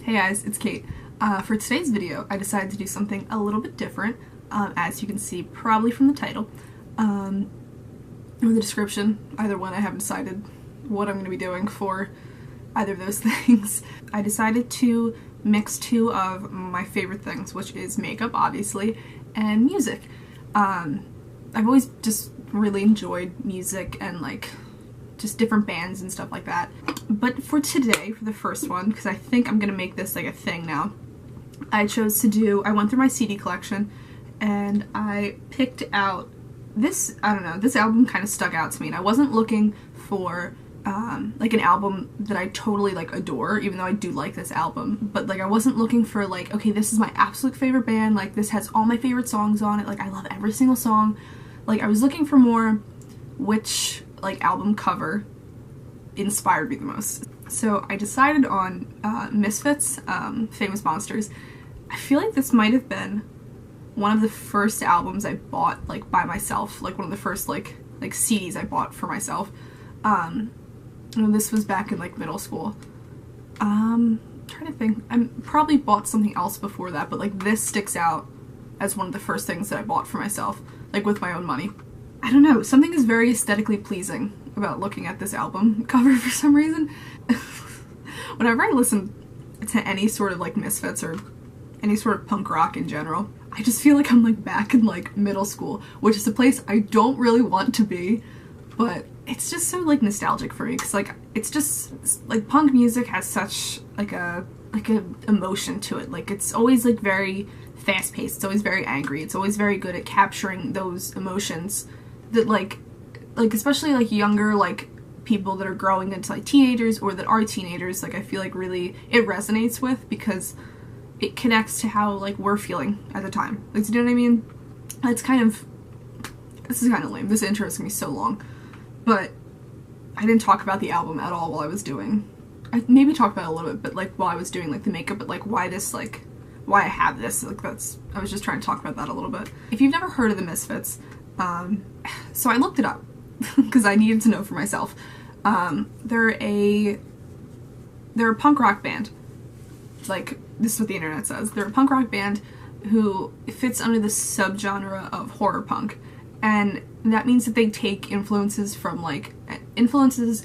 Hey guys, it's Kate. For today's video, I decided to do something a little bit different, as you can see probably from the title, or the description. Either one, I haven't decided what I'm going to be doing for either of those things. I decided to mix two of my favorite things, which is makeup, obviously, and music. I've always just really enjoyed music and like just different bands and stuff like that. But for today, for the first one, because I think I'm gonna make this like a thing now, I went through my CD collection and I picked out this, I don't know, this album kind of stuck out to me, and I wasn't looking for like an album that I totally like adore, even though I do like this album, but like I wasn't looking for like, okay, this is my absolute favorite band, like this has all my favorite songs on it, like I love every single song. Like I was looking for more which like album cover inspired me the most. So I decided on Misfits, Famous Monsters. I feel like this might have been one of the first albums I bought like by myself, like one of the first like CDs I bought for myself. And this was back in like middle school. I'm trying to think. I probably bought something else before that, but like this sticks out as one of the first things that I bought for myself, like with my own money. I don't know, something is very aesthetically pleasing about looking at this album cover for some reason. Whenever I listen to any sort of like Misfits or any sort of punk rock in general, I just feel like I'm like back in like middle school, which is a place I don't really want to be, but it's just so like nostalgic for me, because like it's just like punk music has such like a emotion to it. Like it's always like very fast paced, it's always very angry, it's always very good at capturing those emotions that like especially like younger like people that are growing into like teenagers or that are teenagers, like I feel like really it resonates with, because it connects to how like we're feeling at the time. Like, do you know what I mean? This is kind of lame. This intro is gonna be so long, but I didn't talk about the album at all while I was doing. I maybe talked about it a little bit, but like while I was doing like the makeup, but like why I have this, like I was just trying to talk about that a little bit. If you've never heard of the Misfits, so I looked it up because I needed to know for myself. They're a punk rock band. Like, this is what the internet says. They're a punk rock band who fits under the subgenre of horror punk, and that means that they take influences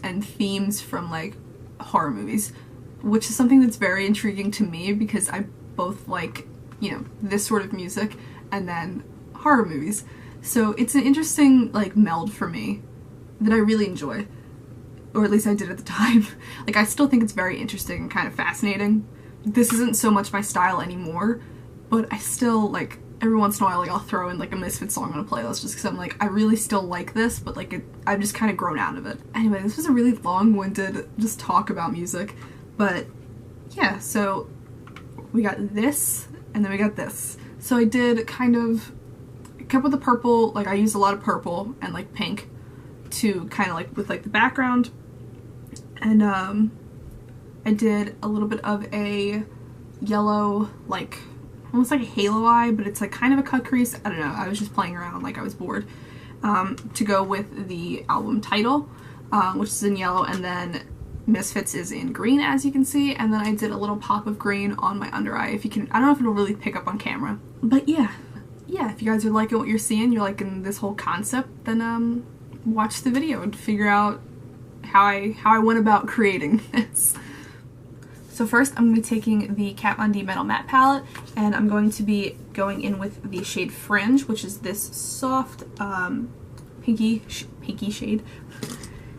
and themes from like horror movies, which is something that's very intriguing to me, because I both like, you know, this sort of music and then horror movies. So it's an interesting like meld for me that I really enjoy, or at least I did at the time. Like I still think it's very interesting and kind of fascinating. This isn't so much my style anymore, but I still like every once in a while like I'll throw in like a Misfits song on a playlist just because I'm like, I really still like this, but like I've just kind of grown out of it. Anyway, this was a really long-winded just talk about music, but yeah, so we got this and then we got this. So I did kind of kept with the purple, like I used a lot of purple and like pink to kind of like with like the background, and I did a little bit of a yellow, like almost like a halo eye, but it's like kind of a cut crease. I don't know, I was just playing around, like I was bored, to go with the album title, which is in yellow, and then Misfits is in green, as you can see, and then I did a little pop of green on my under eye. If you can, I don't know if it'll really pick up on camera, but yeah, if you guys are liking what you're seeing, you're liking this whole concept, then watch the video and figure out how I went about creating this. So first I'm going to be taking the Kat Von D Metal Matte palette, and I'm going to be going in with the shade Fringe, which is this soft pinky shade.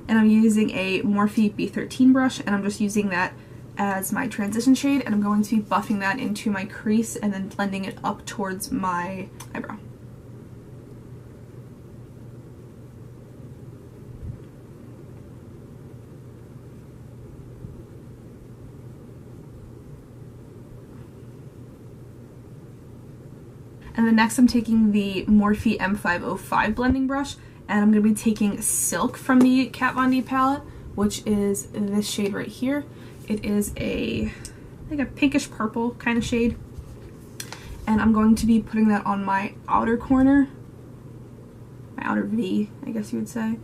And I'm using a Morphe B13 brush, and I'm just using that as my transition shade, and I'm going to be buffing that into my crease and then blending it up towards my eyebrow. And then next I'm taking the Morphe M505 blending brush, and I'm going to be taking Silk from the Kat Von D palette, which is this shade right here. It is like a pinkish purple kind of shade, and I'm going to be putting that on my outer corner, my outer V, I guess you would say.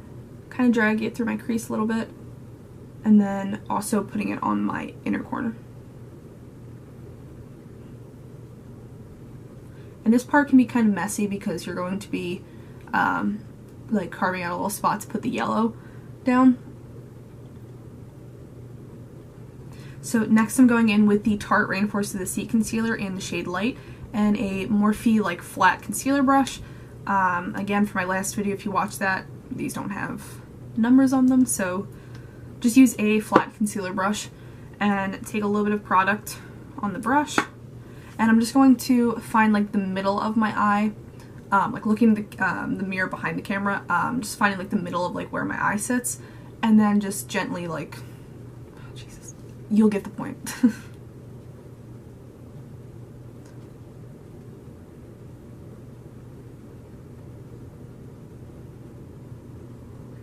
Kind of drag it through my crease a little bit, and then also putting it on my inner corner. And this part can be kind of messy because you're going to be like carving out a little spot to put the yellow down. So next I'm going in with the Tarte Rainforest of the Sea concealer in the shade Light and a Morphe like flat concealer brush. Again, for my last video, if you watched that, these don't have numbers on them, so just use a flat concealer brush and take a little bit of product on the brush. And I'm just going to find like the middle of my eye, like looking at the mirror behind the camera, just finding like the middle of like where my eye sits, and then just gently like, oh, Jesus, you'll get the point.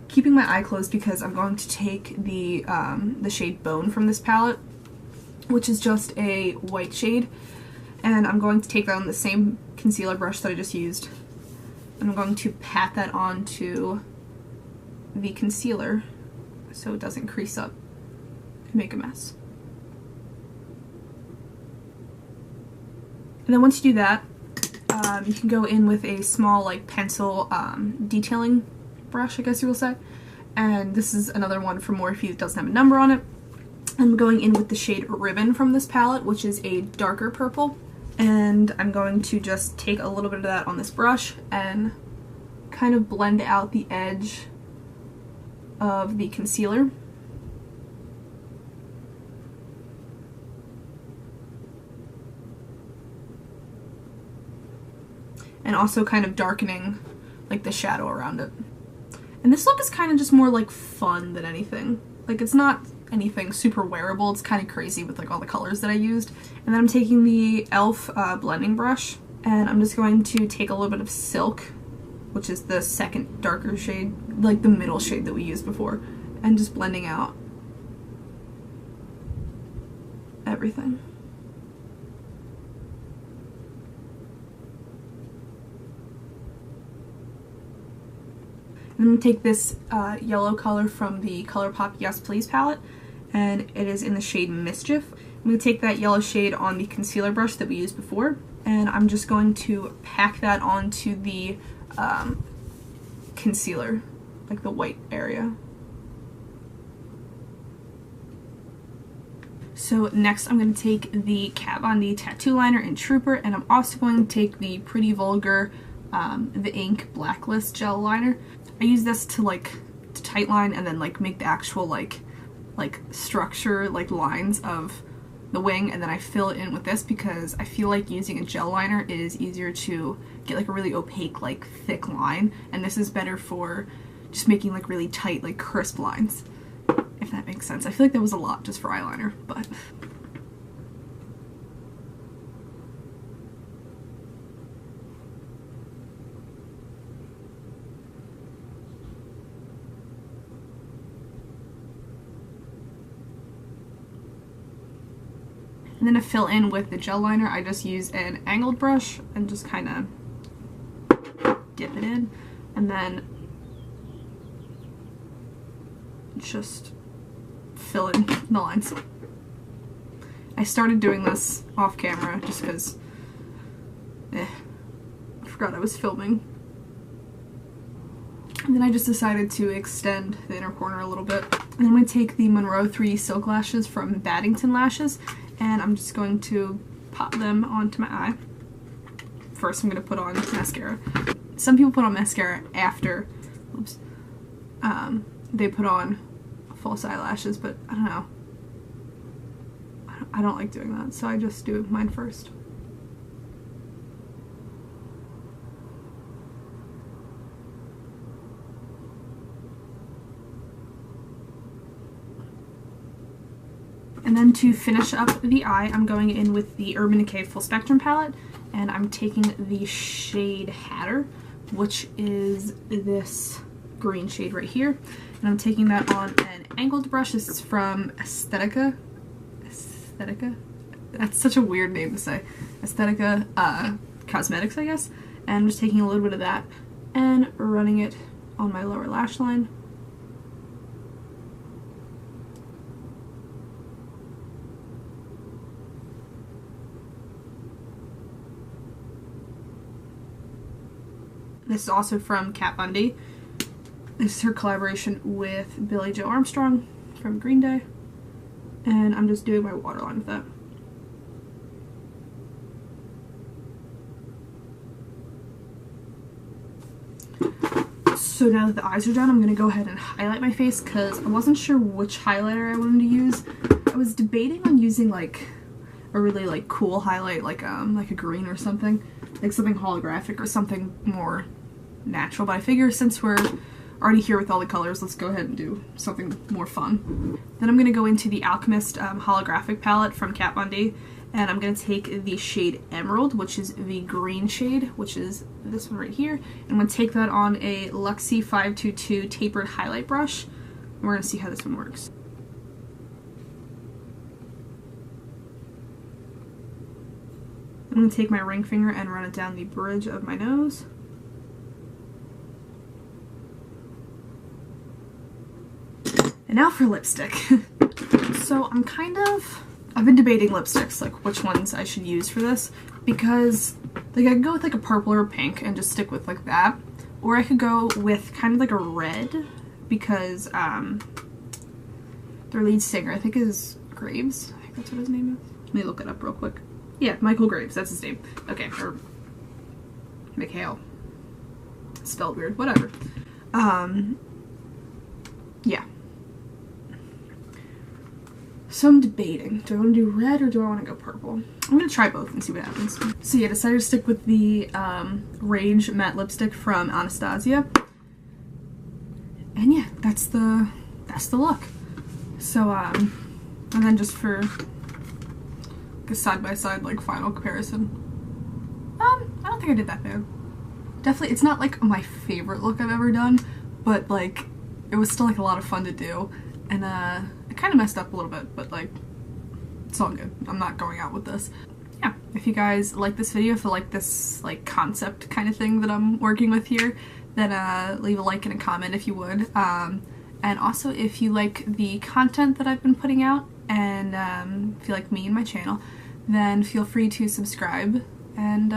Keeping my eye closed because I'm going to take the shade Bone from this palette, which is just a white shade, and I'm going to take that on the same concealer brush that I just used, and I'm going to pat that onto the concealer so it doesn't crease up and make a mess. And then once you do that, you can go in with a small like pencil detailing brush, I guess you will say. And this is another one from Morphe that doesn't have a number on it. I'm going in with the shade Ribbon from this palette, which is a darker purple. And I'm going to just take a little bit of that on this brush and kind of blend out the edge of the concealer. And also kind of darkening like the shadow around it. And this look is kind of just more like fun than anything. Like, it's not anything super wearable, it's kind of crazy with like all the colors that I used. And then I'm taking the e.l.f. Blending brush, and I'm just going to take a little bit of Silk, which is the second darker shade, like the middle shade that we used before, and just blending out everything. I'm going to take this yellow color from the ColourPop Yes Please palette, and it is in the shade Mischief. I'm going to take that yellow shade on the concealer brush that we used before, and I'm just going to pack that onto the concealer, like the white area. So next I'm going to take the Kat Von D tattoo liner in Trooper, and I'm also going to take the Pretty Vulgar The Ink Blacklist gel liner. I use this to like to tight line and then like make the actual like structure, like lines of the wing, and then I fill it in with this because I feel like using a gel liner it is easier to get like a really opaque, like thick line, and this is better for just making like really tight, like crisp lines, if that makes sense. I feel like that was a lot just for eyeliner, but and then to fill in with the gel liner, I just use an angled brush and just kind of dip it in, and then just fill in the lines. I started doing this off camera just because I forgot I was filming. And then I just decided to extend the inner corner a little bit. And then I'm going to take the Monroe 3 Silk Lashes from Baddington Lashes, and I'm just going to pop them onto my eye. First I'm going to put on mascara. Some people put on mascara after, oops, they put on false eyelashes, but I don't know. I don't like doing that, so I just do mine first. And then to finish up the eye, I'm going in with the Urban Decay Full Spectrum palette, and I'm taking the shade Hatter, which is this green shade right here, and I'm taking that on an angled brush. This is from Aesthetica. That's such a weird name to say. Aesthetica Cosmetics, I guess. And I'm just taking a little bit of that and running it on my lower lash line. This is also from Kat Von D. This is her collaboration with Billie Joe Armstrong from Green Day. And I'm just doing my waterline with that. So now that the eyes are done, I'm going to go ahead and highlight my face because I wasn't sure which highlighter I wanted to use. I was debating on using like a really like cool highlight, like a green or something. Like something holographic or something more natural. But I figure since we're already here with all the colors, let's go ahead and do something more fun. Then I'm going to go into the Alchemist holographic palette from Kat Von D. And I'm going to take the shade Emerald, which is the green shade, which is this one right here. And I'm going to take that on a Luxie 522 tapered highlight brush. And we're going to see how this one works. I'm going to take my ring finger and run it down the bridge of my nose. And now for lipstick. So I've been debating lipsticks, like which ones I should use for this, because like I could go with like a purple or a pink and just stick with like that, or I could go with kind of like a red, because their lead singer, I think, is Graves. I think that's what his name is. Let me look it up real quick. Yeah, Michael Graves, that's his name. Okay, or Mikhail. Spelled weird, whatever. Yeah. So I'm debating, do I want to do red or do I want to go purple? I'm going to try both and see what happens. So yeah, I decided to stick with the Rage matte lipstick from Anastasia. And yeah, that's the look. So, and then just for like a side-by-side like final comparison. I don't think I did that bad. Definitely, it's not like my favorite look I've ever done, but like, it was still like a lot of fun to do. And it kind of messed up a little bit, but like, it's all good. I'm not going out with this. Yeah, if you guys like this video, if you like this like concept kind of thing that I'm working with here, then leave a like and a comment if you would. And also if you like the content that I've been putting out, and if you like me and my channel, then feel free to subscribe. And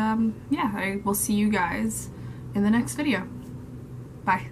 yeah, I will see you guys in the next video. Bye.